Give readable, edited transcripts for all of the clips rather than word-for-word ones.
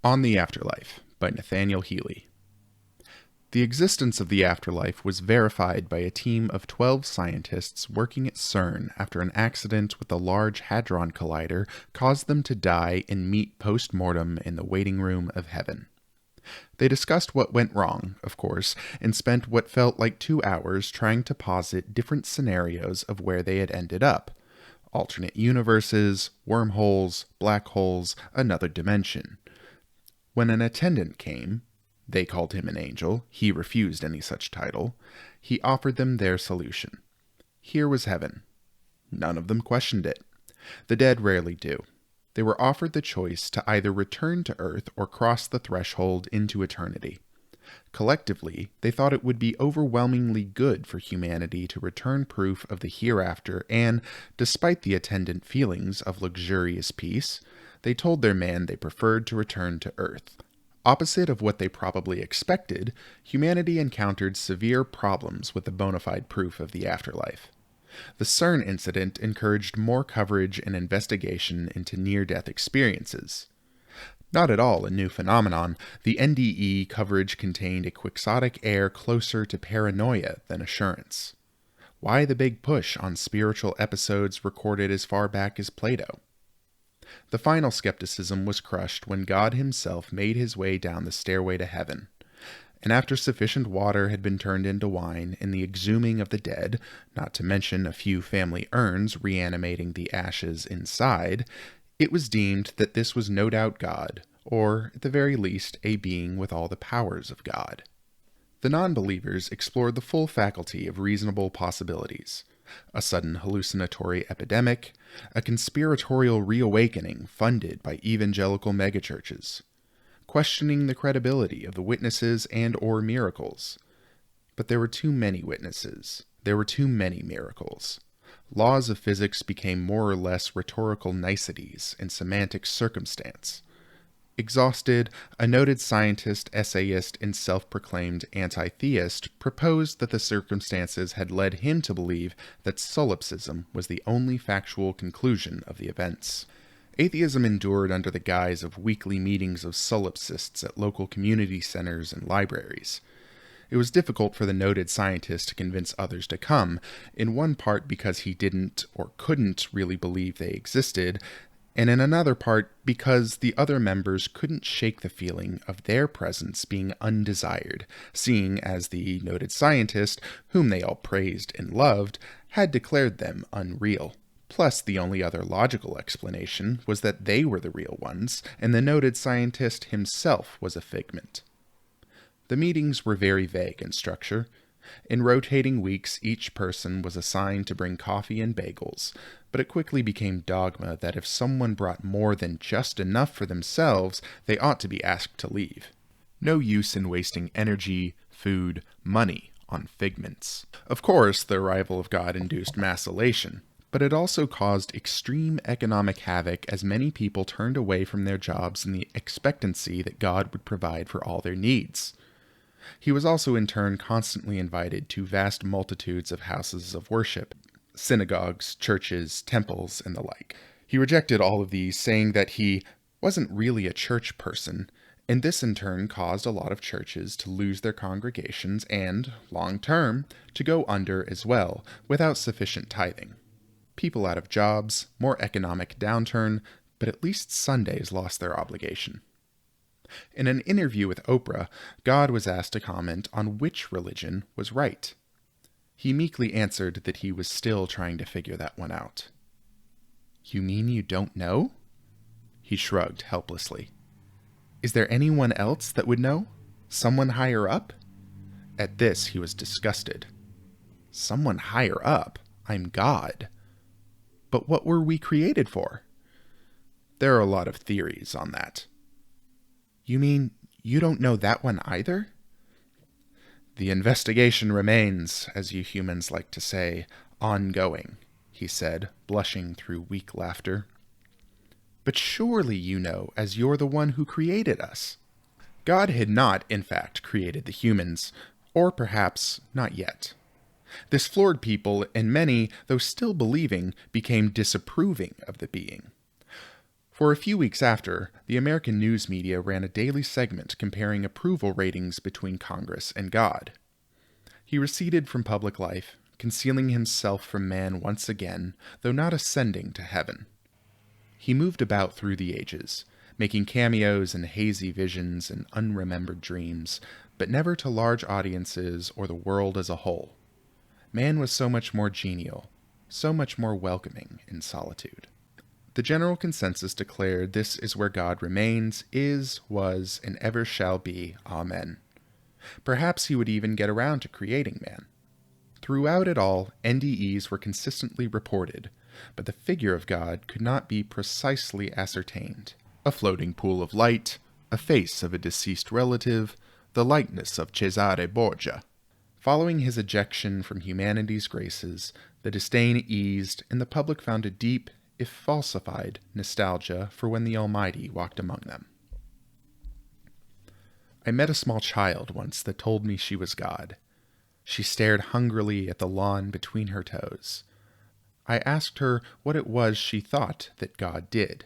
On the Afterlife by Nathaniel Healy. The existence of the afterlife was verified by a team of 12 scientists working at CERN after an accident with the Large Hadron Collider caused them to die and meet post-mortem in the waiting room of heaven. They discussed what went wrong, of course, and spent what felt like 2 hours trying to posit different scenarios of where they had ended up. Alternate universes, wormholes, black holes, another dimension. When an attendant came, they called him an angel, he refused any such title, he offered them their solution. Here was heaven. None of them questioned it. The dead rarely do. They were offered the choice to either return to Earth or cross the threshold into eternity. Collectively, they thought it would be overwhelmingly good for humanity to return proof of the hereafter and, despite the attendant feelings of luxurious peace, they told their man they preferred to return to Earth. Opposite of what they probably expected, humanity encountered severe problems with the bona fide proof of the afterlife. The CERN incident encouraged more coverage and investigation into near-death experiences. Not at all a new phenomenon, the NDE coverage contained a quixotic air closer to paranoia than assurance. Why the big push on spiritual episodes recorded as far back as Plato? The final skepticism was crushed when God himself made his way down the stairway to heaven. And after sufficient water had been turned into wine and the exhuming of the dead, not to mention a few family urns reanimating the ashes inside, it was deemed that this was no doubt God, or, at the very least, a being with all the powers of God. The non-believers explored the full faculty of reasonable possibilities. A sudden hallucinatory epidemic, a conspiratorial reawakening funded by evangelical megachurches, questioning the credibility of the witnesses and/or miracles. But there were too many witnesses. There were too many miracles. Laws of physics became more or less rhetorical niceties and semantic circumstance. Exhausted, a noted scientist, essayist, and self-proclaimed anti-theist proposed that the circumstances had led him to believe that solipsism was the only factual conclusion of the events. Atheism endured under the guise of weekly meetings of solipsists at local community centers and libraries. It was difficult for the noted scientist to convince others to come, in one part because he didn't or couldn't really believe they existed, and in another part because the other members couldn't shake the feeling of their presence being undesired, seeing as the noted scientist, whom they all praised and loved, had declared them unreal. Plus, the only other logical explanation was that they were the real ones, and the noted scientist himself was a figment. The meetings were very vague in structure. In rotating weeks, each person was assigned to bring coffee and bagels, but it quickly became dogma that if someone brought more than just enough for themselves, they ought to be asked to leave. No use in wasting energy, food, money on figments. Of course, the arrival of God induced mass elation, but it also caused extreme economic havoc as many people turned away from their jobs in the expectancy that God would provide for all their needs. He was also in turn constantly invited to vast multitudes of houses of worship, synagogues, churches, temples, and the like. He rejected all of these, saying that he wasn't really a church person, and this in turn caused a lot of churches to lose their congregations and, long term, to go under as well, without sufficient tithing. People out of jobs, more economic downturn, but at least Sundays lost their obligation. In an interview with Oprah, God was asked to comment on which religion was right. He meekly answered that he was still trying to figure that one out. "You mean you don't know?" He shrugged helplessly. "Is there anyone else that would know? Someone higher up?" At this he was disgusted. "Someone higher up? I'm God. But what were we created for?" There are a lot of theories on that. "You mean you don't know that one either?" "The investigation remains, as you humans like to say, ongoing," he said, blushing through weak laughter. "But surely you know, as you're the one who created us." God had not, in fact, created the humans, or perhaps not yet. This floored people, and many, though still believing, became disapproving of the being. For a few weeks after, the American news media ran a daily segment comparing approval ratings between Congress and God. He receded from public life, concealing himself from man once again, though not ascending to heaven. He moved about through the ages, making cameos in hazy visions and unremembered dreams, but never to large audiences or the world as a whole. Man was so much more genial, so much more welcoming in solitude. The general consensus declared this is where God remains, is, was, and ever shall be. Amen. Perhaps he would even get around to creating man. Throughout it all, NDEs were consistently reported, but the figure of God could not be precisely ascertained. A floating pool of light, a face of a deceased relative, the likeness of Cesare Borgia. Following his ejection from humanity's graces, the disdain eased, and the public found a deep, if falsified, nostalgia for when the Almighty walked among them. I met a small child once that told me she was God. She stared hungrily at the lawn between her toes. I asked her what it was she thought that God did.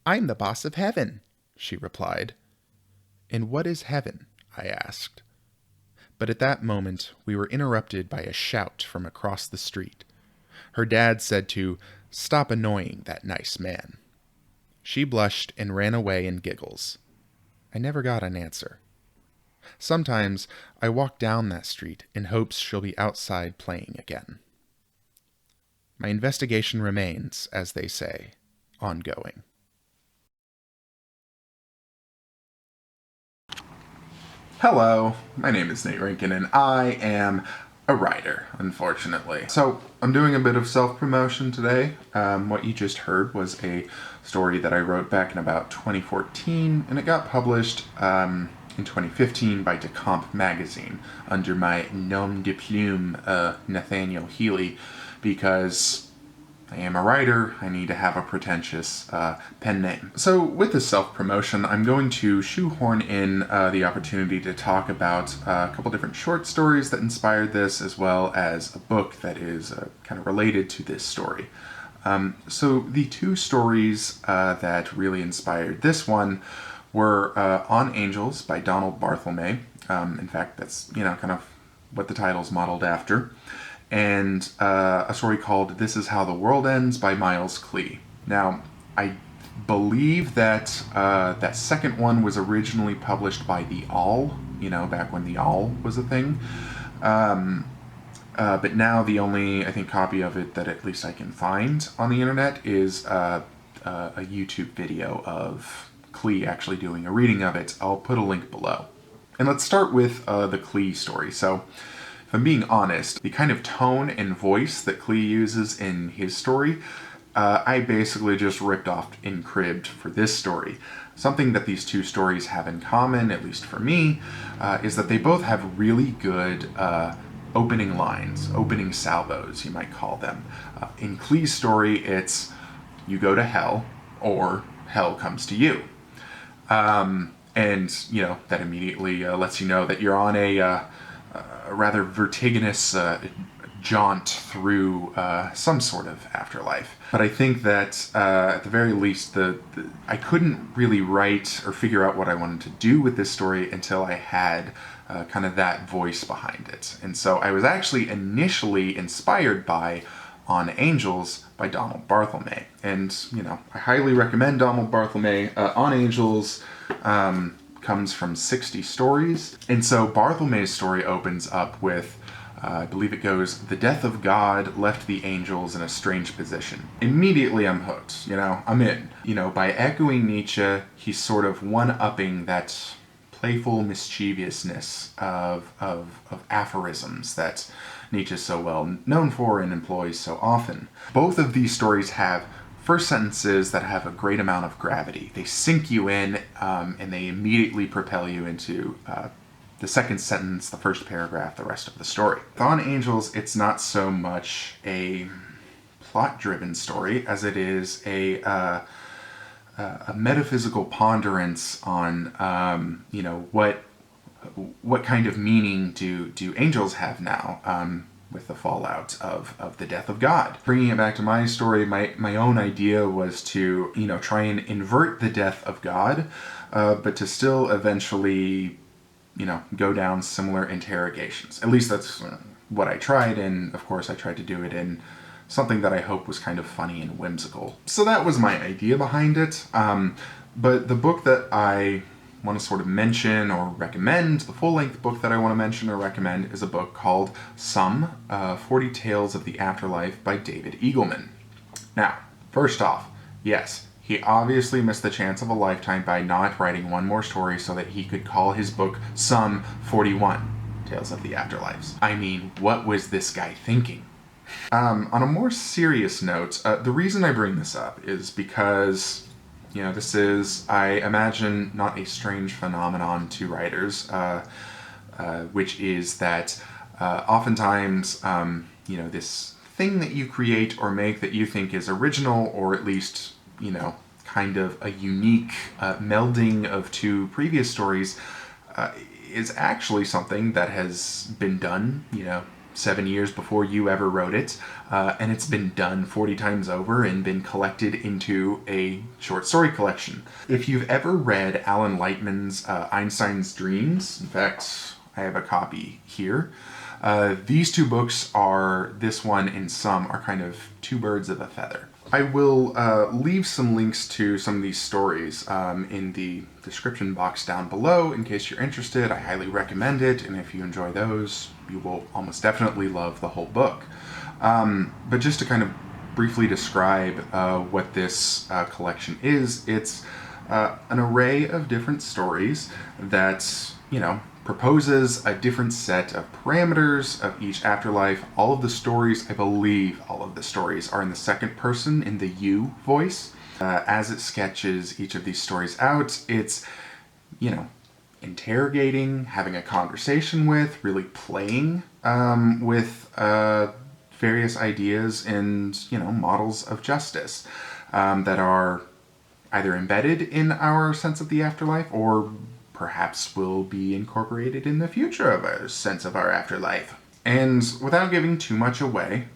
"I'm the boss of heaven," she replied. "And what is heaven?" I asked. But at that moment, we were interrupted by a shout from across the street. Her dad said to stop annoying that nice man. She blushed and ran away in giggles. I never got an answer. Sometimes I walk down that street in hopes she'll be outside playing again. My investigation remains, as they say, ongoing. Hello, my name is Nate Rankin, and I am a writer, unfortunately. So I'm doing a bit of self-promotion today. What you just heard was a story that I wrote back in about 2014, and it got published in 2015 by Decomp magazine under my nom de plume, Nathaniel Healy, because I am a writer, I need to have a pretentious pen name. So with this self-promotion, I'm going to shoehorn in the opportunity to talk about a couple different short stories that inspired this, as well as a book that is kind of related to this story. So the two stories that really inspired this one were On Angels by Donald Barthelme. In fact, that's, kind of what the title's modeled after. And a story called This Is How the World Ends by Miles Klee. Now, I believe that that second one was originally published by The Awl, back when The Awl was a thing. But now the only, I think, copy of it that at least I can find on the internet is a YouTube video of Klee actually doing a reading of it. I'll put a link below. And let's start with the Klee story. So, if I'm being honest, the kind of tone and voice that Klee uses in his story, I basically just ripped off and cribbed for this story. Something that these two stories have in common, at least for me, is that they both have really good opening lines, opening salvos, you might call them. In Klee's story, it's, you go to hell, or hell comes to you. And, that immediately lets you know that you're on a rather vertiginous jaunt through some sort of afterlife. But I think that at the very least, I couldn't really write or figure out what I wanted to do with this story until I had kind of that voice behind it. And so I was actually initially inspired by On Angels by Donald Barthelme. And, I highly recommend Donald Barthelme. On Angels comes from 60 stories. And so Barthelme's story opens up with, I believe it goes, the death of God left the angels in a strange position. Immediately I'm hooked, I'm in. By echoing Nietzsche, he's sort of one-upping that playful mischievousness of aphorisms that Nietzsche's so well known for and employs so often. Both of these stories have first sentences that have a great amount of gravity. They sink you in, and they immediately propel you into the second sentence, the first paragraph, the rest of the story. With On Angels, it's not so much a plot-driven story as it is a metaphysical ponderance on, what kind of meaning do angels have now? with the fallout of the death of God. Bringing it back to my story, my own idea was to, try and invert the death of God, but to still eventually, go down similar interrogations. At least that's what I tried, and of course I tried to do it in something that I hope was kind of funny and whimsical. So that was my idea behind it. But the book that I want to sort of mention or recommend, the full-length book that I want to mention or recommend, is a book called Some, 40 Tales of the Afterlife by David Eagleman. Now, first off, yes, he obviously missed the chance of a lifetime by not writing one more story so that he could call his book Some 41 Tales of the Afterlives. I mean, what was this guy thinking? On a more serious note, the reason I bring this up is because, this is, I imagine, not a strange phenomenon to writers, which is that oftentimes, this thing that you create or make that you think is original, or at least, kind of a unique melding of two previous stories, is actually something that has been done, 7 years before you ever wrote it, and it's been done 40 times over and been collected into a short story collection. If you've ever read Alan Lightman's Einstein's Dreams, in fact, I have a copy here, these two books this one and Some, are kind of two birds of a feather. I will leave some links to some of these stories in the description box down below in case you're interested. I highly recommend it, and if you enjoy those, you will almost definitely love the whole book. But just to kind of briefly describe what this collection is, it's an array of different stories that, proposes a different set of parameters of each afterlife. All of the stories, I believe all of the stories, are in the second person, in the you voice. As it sketches each of these stories out, it's, interrogating, having a conversation with, really playing with various ideas and, models of justice that are either embedded in our sense of the afterlife or perhaps will be incorporated in the future of our sense of our afterlife. And without giving too much away,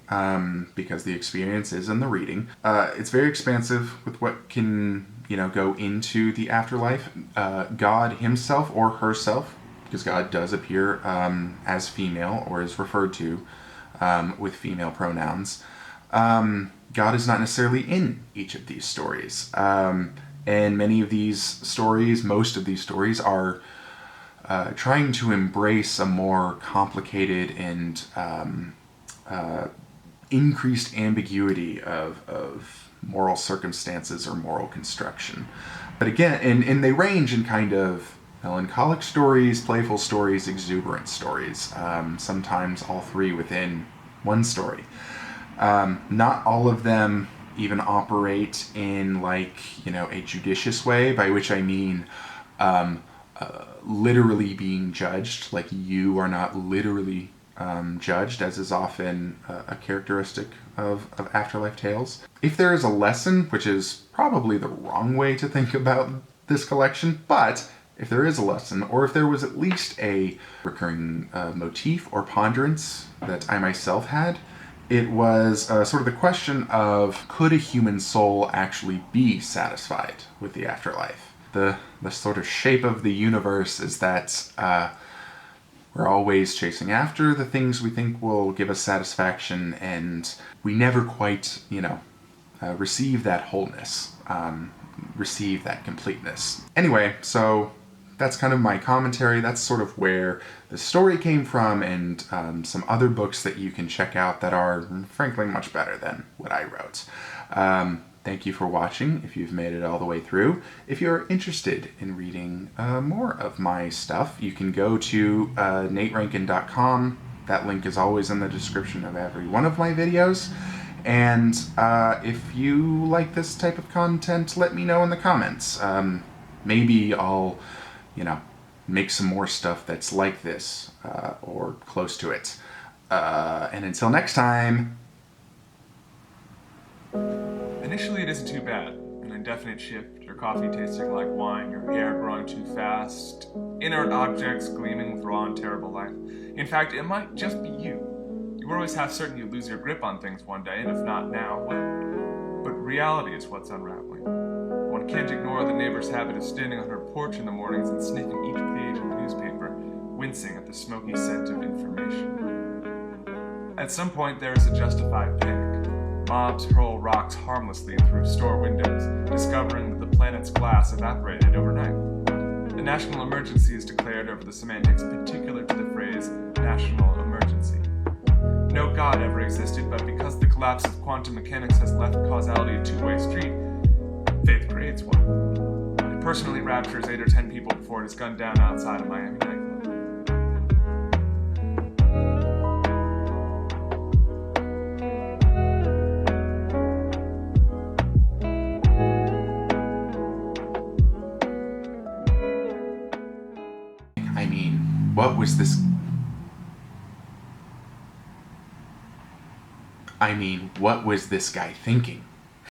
because the experience is in the reading, it's very expansive with what can, go into the afterlife. God himself or herself, because God does appear as female or is referred to with female pronouns. God is not necessarily in each of these stories. And many of these stories, most of these stories, are trying to embrace a more complicated and increased ambiguity of moral circumstances or moral construction. But again, and they range in kind of melancholic stories, playful stories, exuberant stories, sometimes all three within one story. Not all of them even operate in a judicious way, by which I mean literally being judged. Like, you are not literally judged, as is often a characteristic of Afterlife tales. If there is a lesson, which is probably the wrong way to think about this collection, but if there is a lesson, or if there was at least a recurring motif or ponderance that I myself had, it was sort of the question of, could a human soul actually be satisfied with the afterlife? The sort of shape of the universe is that we're always chasing after the things we think will give us satisfaction, and we never quite, receive that wholeness, receive that completeness. Anyway, so that's kind of my commentary. That's sort of where the story came from, and some other books that you can check out that are, frankly, much better than what I wrote. Thank you for watching, if you've made it all the way through. If you're interested in reading more of my stuff, you can go to naterankin.com. That link is always in the description of every one of my videos. And if you like this type of content, let me know in the comments. Maybe I'll, make some more stuff that's like this, or close to it. And until next time... Initially, it isn't too bad. An indefinite shift, your coffee tasting like wine, your hair growing too fast, inert objects gleaming with raw and terrible life. In fact, it might just be you. You were always half certain you'd lose your grip on things one day, and if not now, when? But reality is what's unraveling. One can't ignore the neighbor's habit of standing on her porch in the mornings and sneaking each page of the newspaper, wincing at the smoky scent of information. At some point, there is a justified panic. Mobs hurl rocks harmlessly through store windows, discovering that the planet's glass evaporated overnight. A national emergency is declared over the semantics particular to the phrase national emergency. No God ever existed, but because the collapse of quantum mechanics has left causality a two-way street, faith creates one. It personally raptures 8 or 10 people before it is gunned down outside a Miami nightclub. What was this? What was this guy thinking?